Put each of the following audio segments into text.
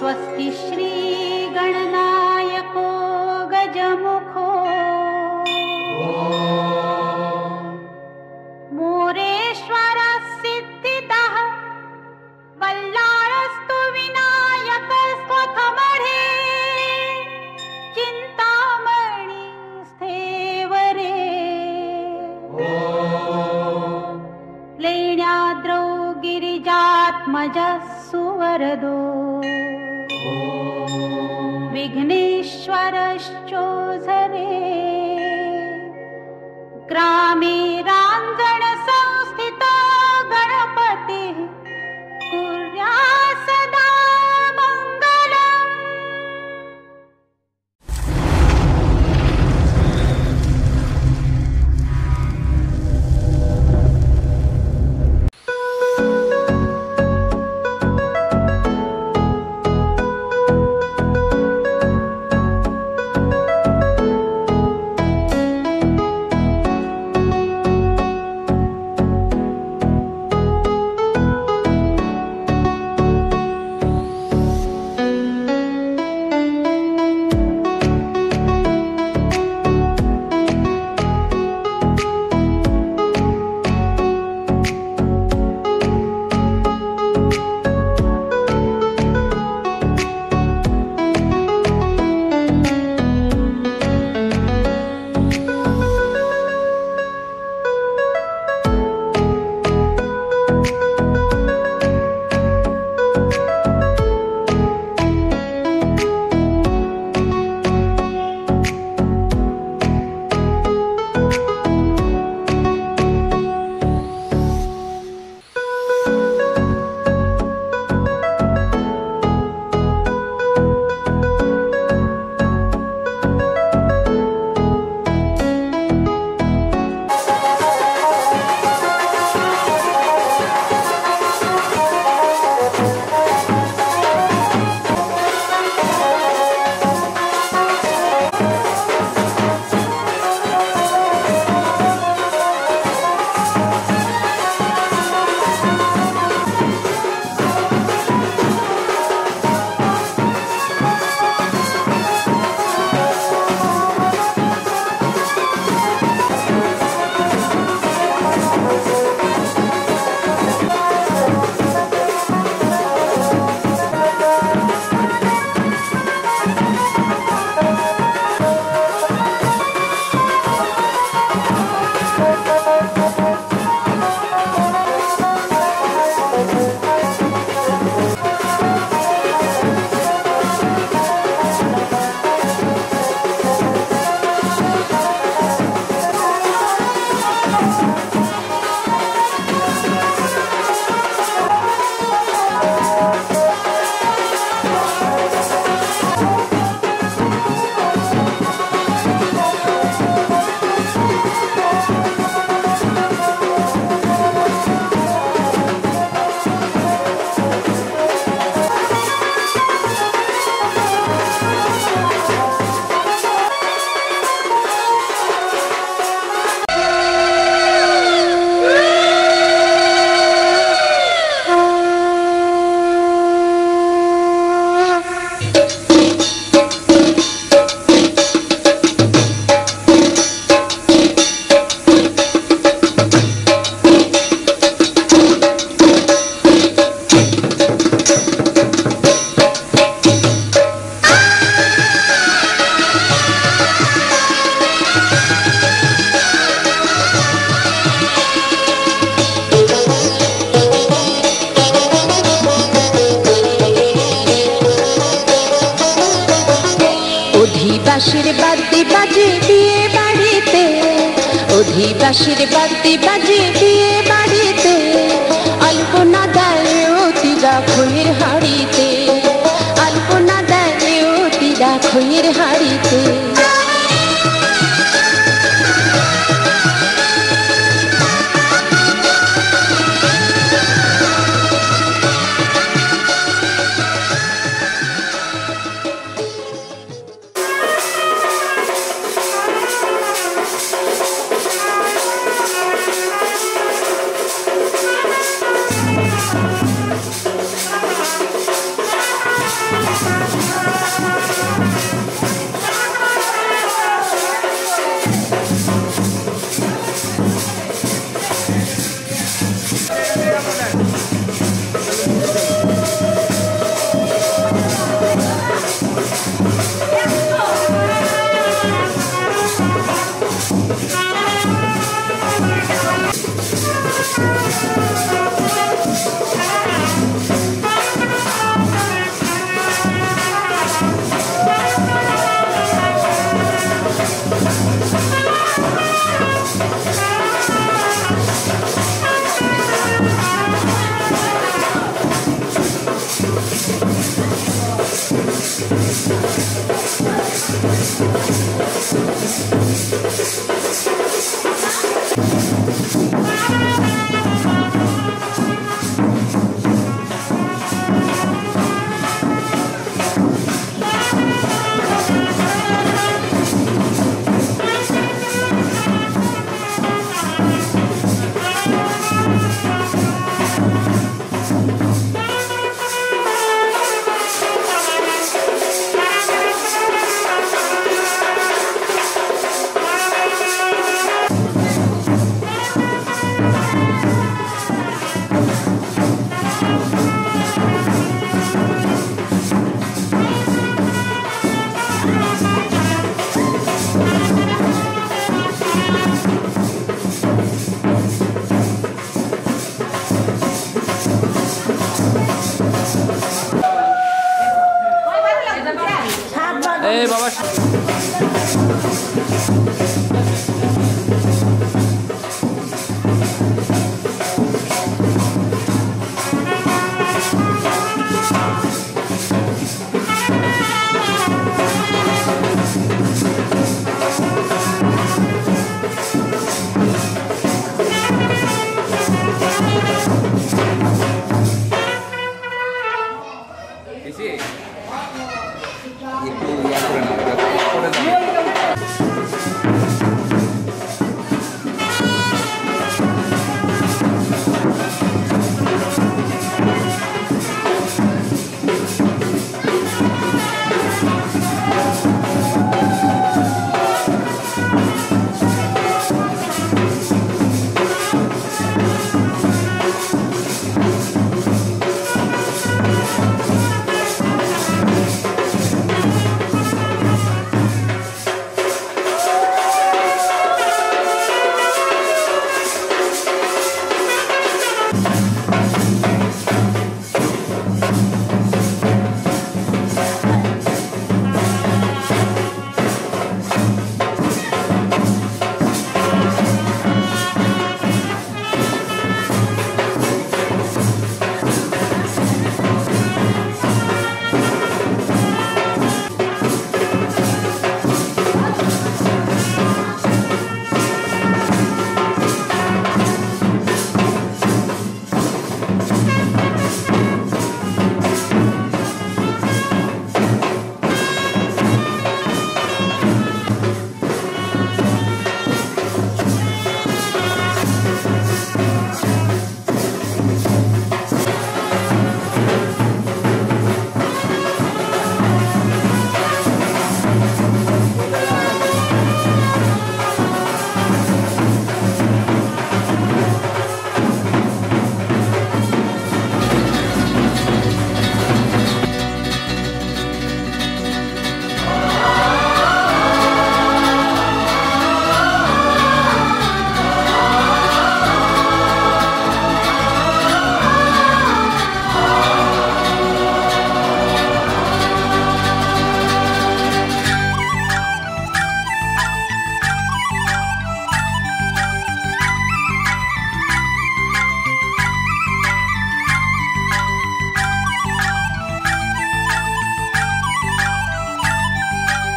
स्वस्ति श्री गणनायको गजमुखो मोरेश्वर सिद्धिदः बल्लाळस्तु विनायकस्त्वथमढे चिन्तामणि स्थेवरे लेण्याद्रौ गिरिजात्मजः सुवरदो विघ्नेश्वरश्चोधरे ग्रामे राञ्जन संस्थितो गणपतिः कुर्यात् सदा मङ्गलम्। অধিবাসীর বাদ্যি বাজে বিয়ে বাড়িতে, অধিবাসীর বাদ্যি বাজে বিয়ে বাড়িতে, আলপনা দেয় অতিরা খইয়ের হাড়িতে, আলপনা দেয় অতিরা খইয়ের হাড়িতে।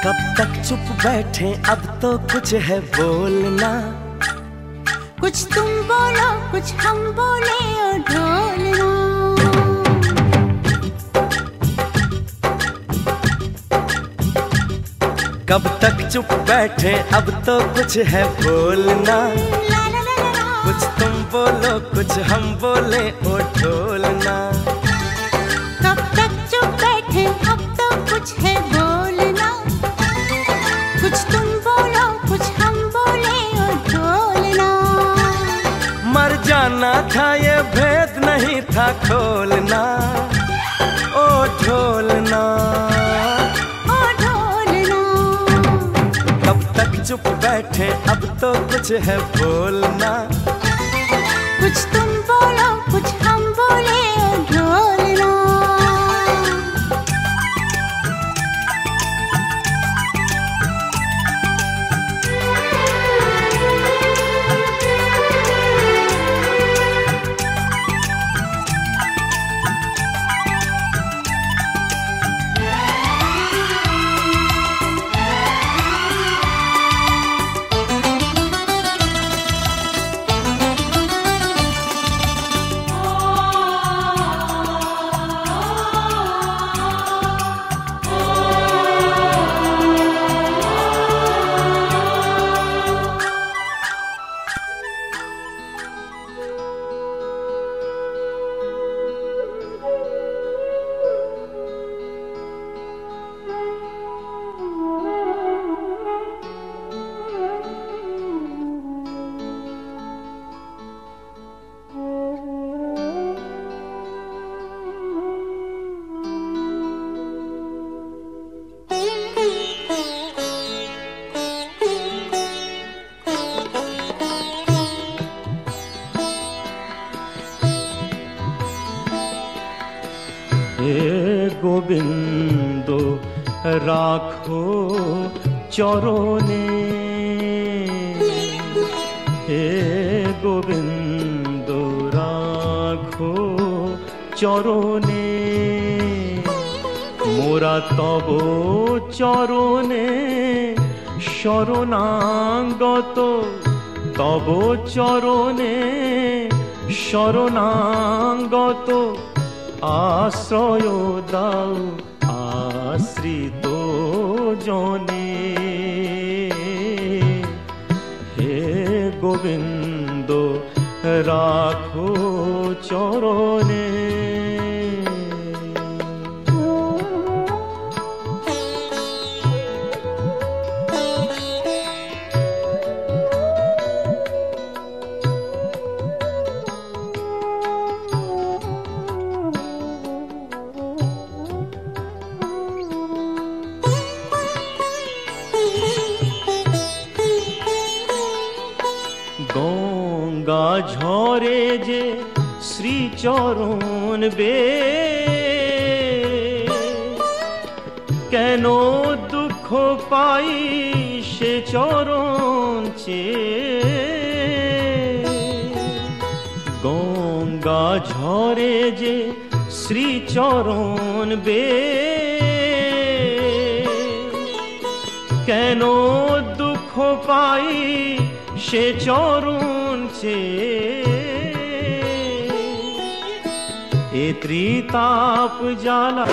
कब तक चुप बैठे अब तो कुछ है बोलना। कुछ तुम बोलो कुछ हम बोले और ढोलना। कब तक चुप बैठे अब तो कुछ है बोलना। कुछ तुम बोलो कुछ हम बोले ओ ढोलना। कब तक चुप बैठे अब तो कुछ है बोलना। कुछ तुम बोलो कुछ हम बोले और ढोलना। मर जाना था ये भेद नहीं था खोलना ओ ढोलना। चुप बैठे अब तो कुछ है बोलना। कुछ तुम बोलो कुछ हम बोले और ढोलना। गोविंदो राखो चरोने हे गोविंद চরণে, মোরা তব চরণে শরণাগত, তব চরণে শরণাগত, আশ্রয় দাও আশ্রিত জনে। হে গোবিন্দ রাখো চরণে। গঙ্গা ঝরে যে শ্রীচরণ বে, কেন দুঃখ পাই সে চরণ চেয়ে। গঙ্গা ঝরে যে শ্রীচরণ বে, কেন দুঃখ পাই সে চরণ চেয়ে। এ ত্রিতাপ জ্বালা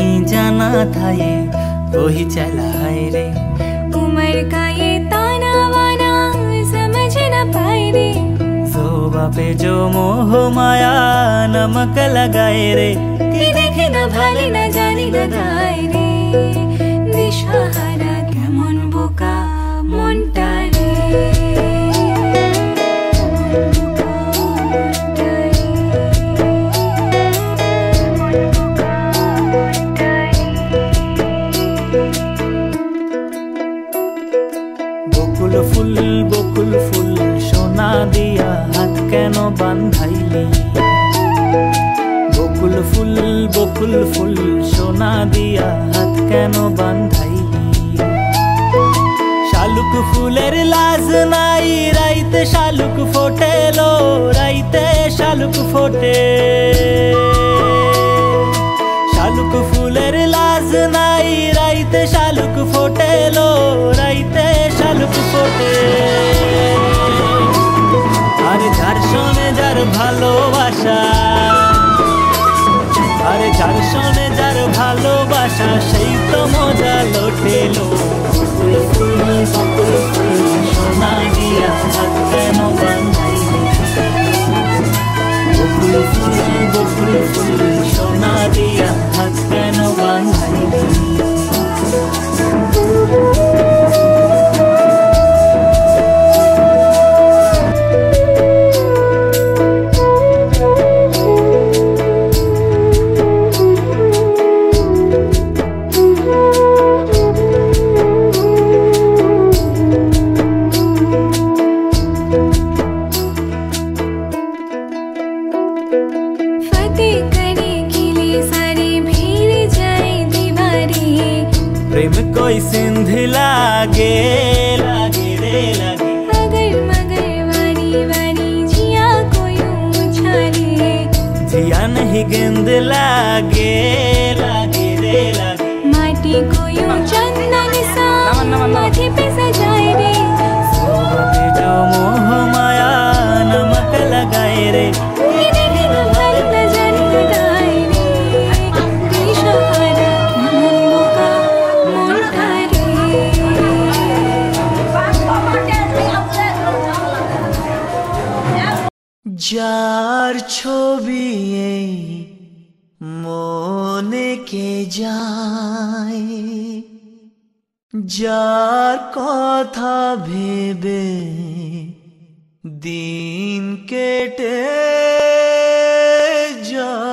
नहीं जाना था ये वही चला है रे। उम्र का ये ताना वाना समझ न पाए रे। जोबा पे जो मोह माया नमक लगाए रे। कि देखे न भाले न जानी न गाए रे। दिशाहारा केमन बोका मनटा रे। बकुल फुल सोना दिया हाथ केनो बांधाइली। बकुल फुल सोना दिया हाथ केनो बांधाइली। शालुक फुलेर लाज नाई राइते शालुक फोटे लो राइते शालुक फोटे। शालुक फुलेर लाज नाई राइते शालुक फोटे लो राइते शालुक फोटे। আরে যার শোনে যার ভালোবাসা, আরে যার শোনে যার ভালোবাসা সেই তো মজা লোটেলো। সোনা দিয়া হাত কেন বাঁধাইলি। বকুল ফুল সোনা দিয়া হাত কেন বাঁধাইলি। प्रेम कोई सिंध लागे लागे रे लागे। मगर मगर वारी वारी जिया कोई उछाले। जिया नहीं गेंद लागे लागे रे लागे। माटी कोई चंदन सा माथे पे सजाए रे। सोबा पे जो मोह माया नमक लगाए रे। যার ছবি এই মনে কে যায়, যার কথা ভেবে দিন কেটে যায়।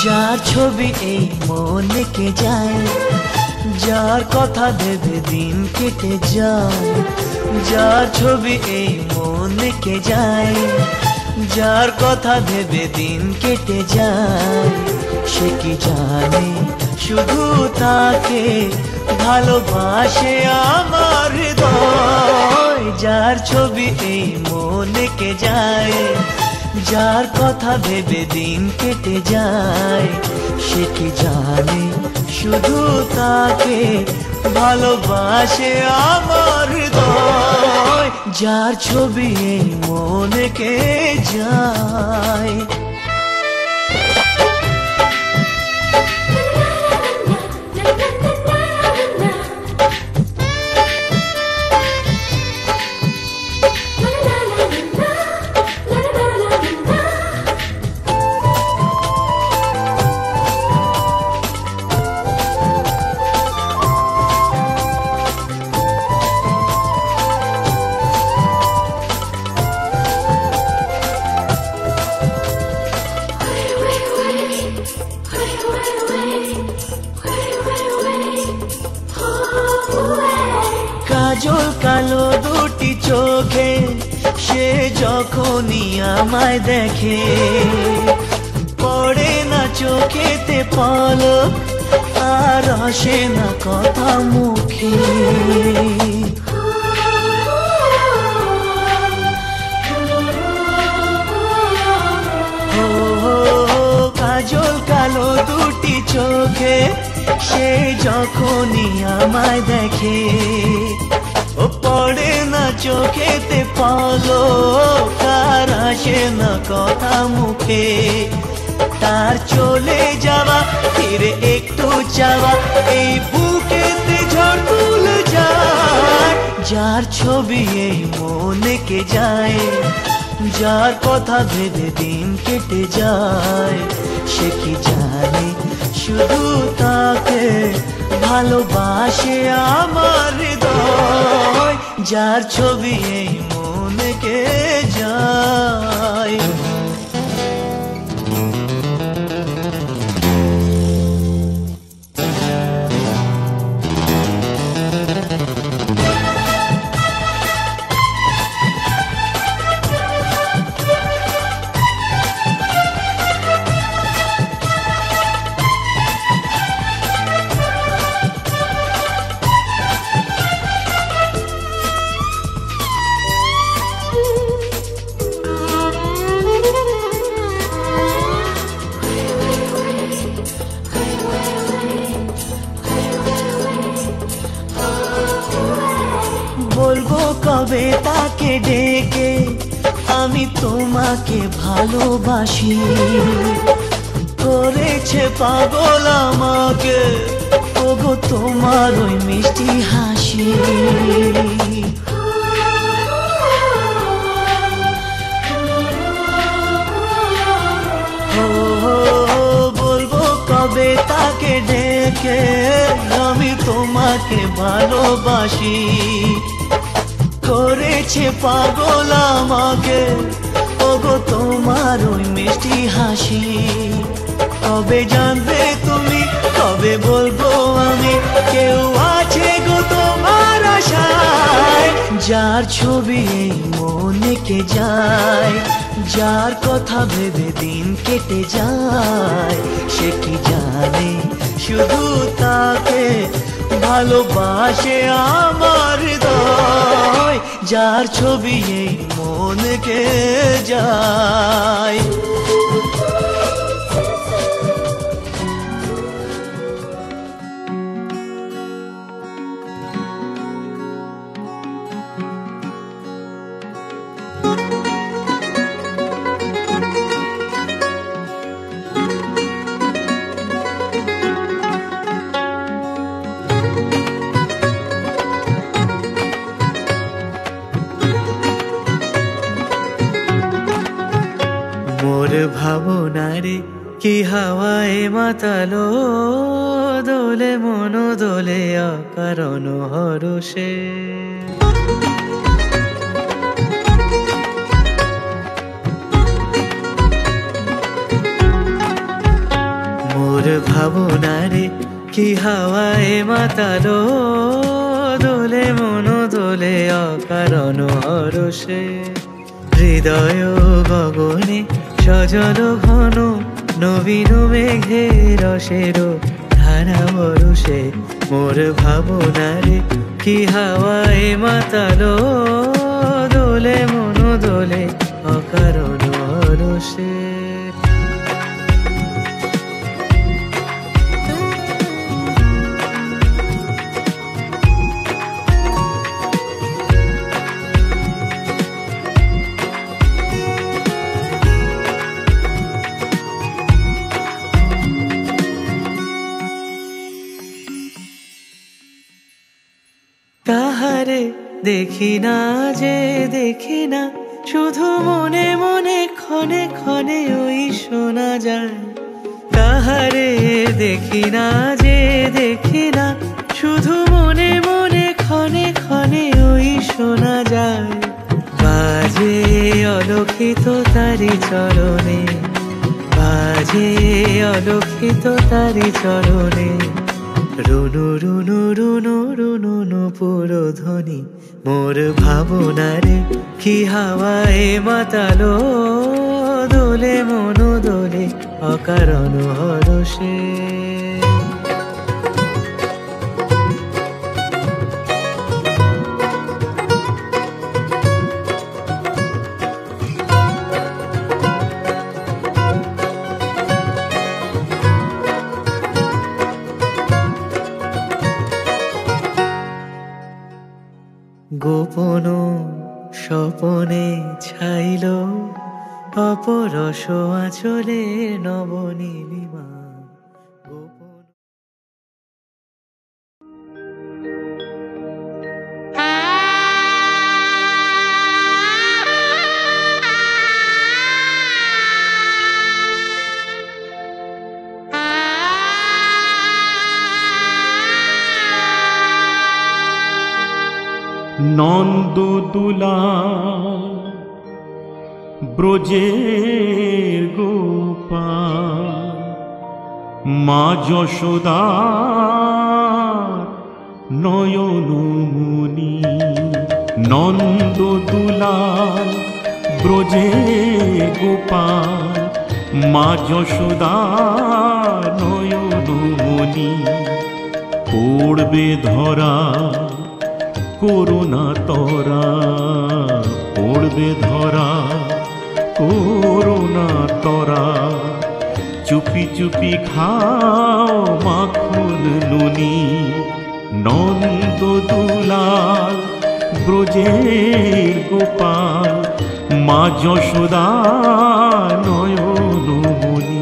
যার ছবি এই মনে কে যায়, যার কথা ভেবে দিন কেটে যায়। যার ছবি এই মনে কে যায়, যার কথা ভেবে দিন কেটে যায়। সে কি জানে শুধু তাকে ভালোবাসে আমার হৃদয়। যার ছবি এই মনে কে যায়, যার কথা ভেবে দিন কেটে যায়। সে কি জানে শুধু তাকে ভালোবাসে আমার হৃদয়। যার ছবি এই মনে কে যায়। কাজল কালো দুটি চোখে সে যখনই আমায় দেখে পড়ে না চোখেতে পলক আর আসে না কথা মুখে কাজল কালো দুটি চোখে সে যখনই আমায় দেখে ও পড়ে না চোখেতে পলক আর আসে না কথা মুখে তার চলে যাওয়া ফিরে একটু চাওয়া এই বুকেতে ঝড় তুলে যায় যার ছবি এই মনে কে যায় যার কথা ভেবে দিন কেটে যায় সে কি জানে শুধু তাকে ভালোবাসে আমার হৃদয় যার ছবি এই মনে কে যায় বলবো কবে তাকে ডেকে আমি তোমাকে ভালোবাসি করেছে পাগল আমাকে ওগো তোমার ওই মিষ্টি হাসি বলবো কবে তাকে ডেকে আমি তোমাকে ভালোবাসি করেছে পাগল আমাকে ওগো তোমার ওই মিষ্টি হাসি কবে জানবে তুমি কবে বলবো আমি কেউ আছে গো তোমার আশায় যার ছবি এই মনে কে যায় যার কথা ভেবে দিন কেটে যায় সে কি জানে শুধু তাকে ভালোবাসে আমার হৃদয় যার ছবি এই মনে কে যায় মোর ভাবনারে কি হাওয়ায় মাতালো দোলে মন দোলে অকারণ হরষে মোর ভাবনারে কি হাওয়ায় মাতালো দোলে মন দোলে অকারণ হরষে হৃদয় গগনে সজল ঘন নবীন মেঘে রসের ধারা বরষে মোর ভাবনারে কি হাওয়ায় মাতালো দোলে মন দোলে অকারণ হরষে তাহারে দেখি না যে দেখি না শুধু মনে মনে ক্ষণে ক্ষণে ওই শোনা যায় তাহারে দেখি না যে দেখি না শুধু মনে মনে ক্ষণে ক্ষণে ওই শোনা যায় বাজে অলক্ষিত তারি চরণে বাজে অলক্ষিত তারি চরণে রুনু রুনু রুনু রুনু নুপুর ধ্বনি মোর ভাবনারে কি হাওয়ায় মাতালো দোলে মন দোলে অকারণ হরষে গোপন স্বপনে ছাইল অপরস আঁচলে নবনীলিমা গোপন নন্দদুলাল ব্রজের গোপাল মা যশোদার নয়নমণি নন্দদুলাল ব্রজের গোপাল মা যশোদার নয়নমণি পড়বে ধরা করুণা তরা পড়বে ধরা করুণা তরা চুপি চুপি খাও মাখন নুনি নন্দদুলাল ব্রজের গোপাল মা যশোদা নয়নমণি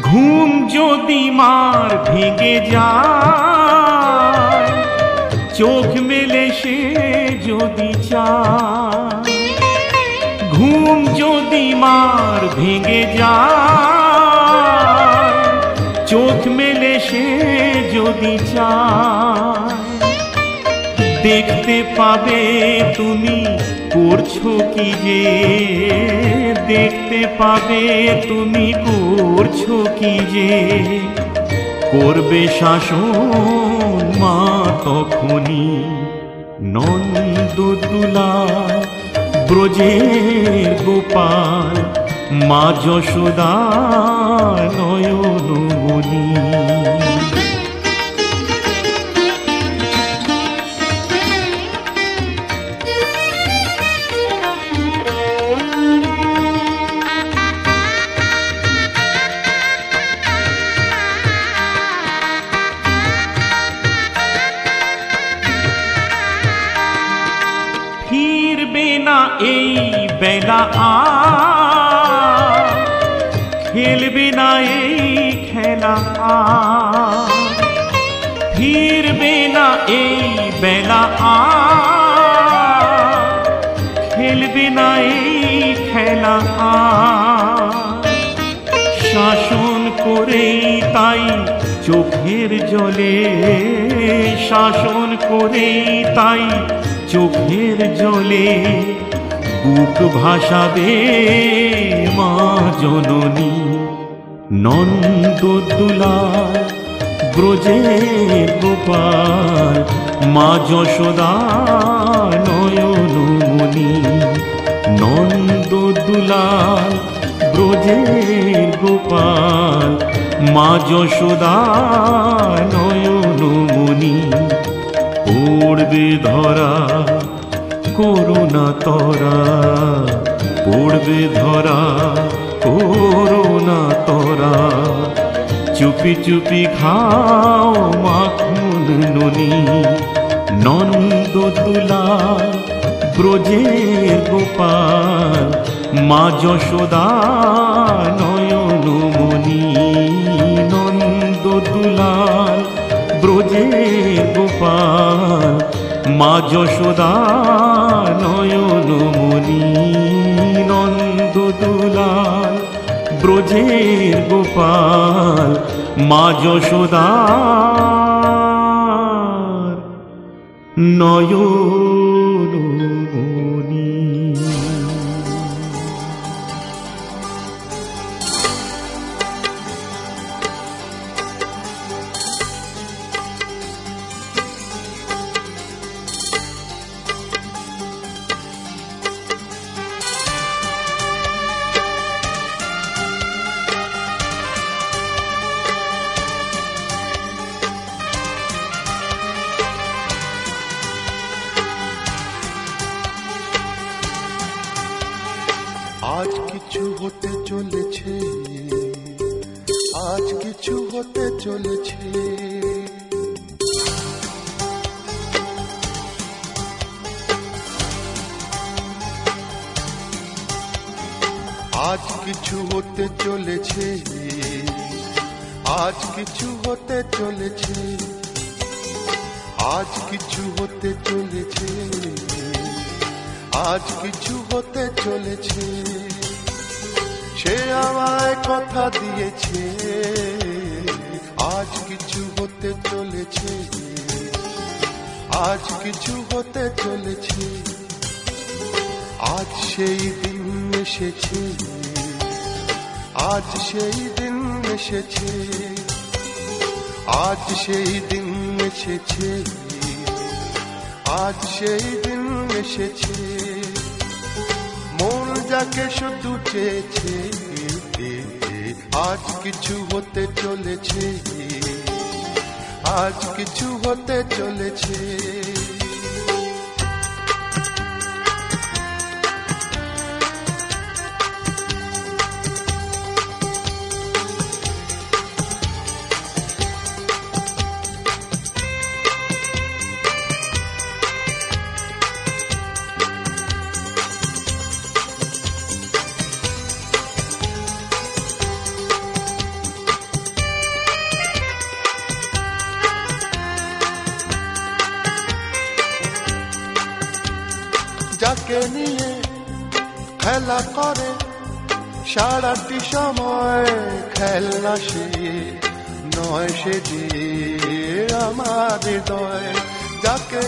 ঘুম যদি মার ভেঙে যায় চোখ মেলে সে যদি চায় ঘুম যদি মার ভেঙে যায় চোখ মেলে সে যদি চায় দেখতে পাবে তুমি করছো কি যে দেখতে পাবে তুমি করছো কি যে করবে শাসন মা তখনই নন্দদুলাল ব্রজের গোপাল মা যশোদা নয়নমণি ফিরবে না এই বেলা আর খেলবে না এই খেলা আর ফিরবে না এই বেলা আর খেলবে না এই খেলা আর শাসন করেই তাই চোখের জলে শাসন করেই তাই চোখের জলে বুক ভাসাবে মা জননী নন্দদুলাল ব্রজের গোপাল মা যশোদা নয়নমণি নন্দদুলাল ব্রজের গোপাল মা যশোদা নয়নমণি পড়বে ধরা করুণা তরা পড়বে ধরা করুণা তরা চুপি চুপি খাও মাখন নুনি নন্দদুলাল ব্রজের গোপাল মা যশোদা নয়নমণি নন্দদুলাল ব্রজের গোপাল মা যশোদা নয়নমণি নন্দদুলাল ব্রজের গোপাল মা যশোদার নয়নমণি। আজ কিছু হতে চলেছে, আজ কিছু হতে চলেছে, আজ কিছু হতে চলেছে, আজ কিছু হতে চলেছে, আজ কিছু হতে চলেছে, আজ কিছু হতে চলেছে। সে আমায় কথা দিয়েছে, আজ কিছু হতে চলেছে, আজ কিছু হতে চলেছে। আজ সেই দিন এসেছে, আজ সেই দিন এসেছে, আজ সেই দিন এসেছে, আজ সেই দিন এসেছে। মন যাকে শুধু চেয়েছে, আজ কিছু হতে চলেছে, আজ কিছু হতে চলেছে। যাকে নিয়ে খেলা করে সারাটি সময়, খেলনা সে নয়, সে যে আমার হৃদয়। যাকে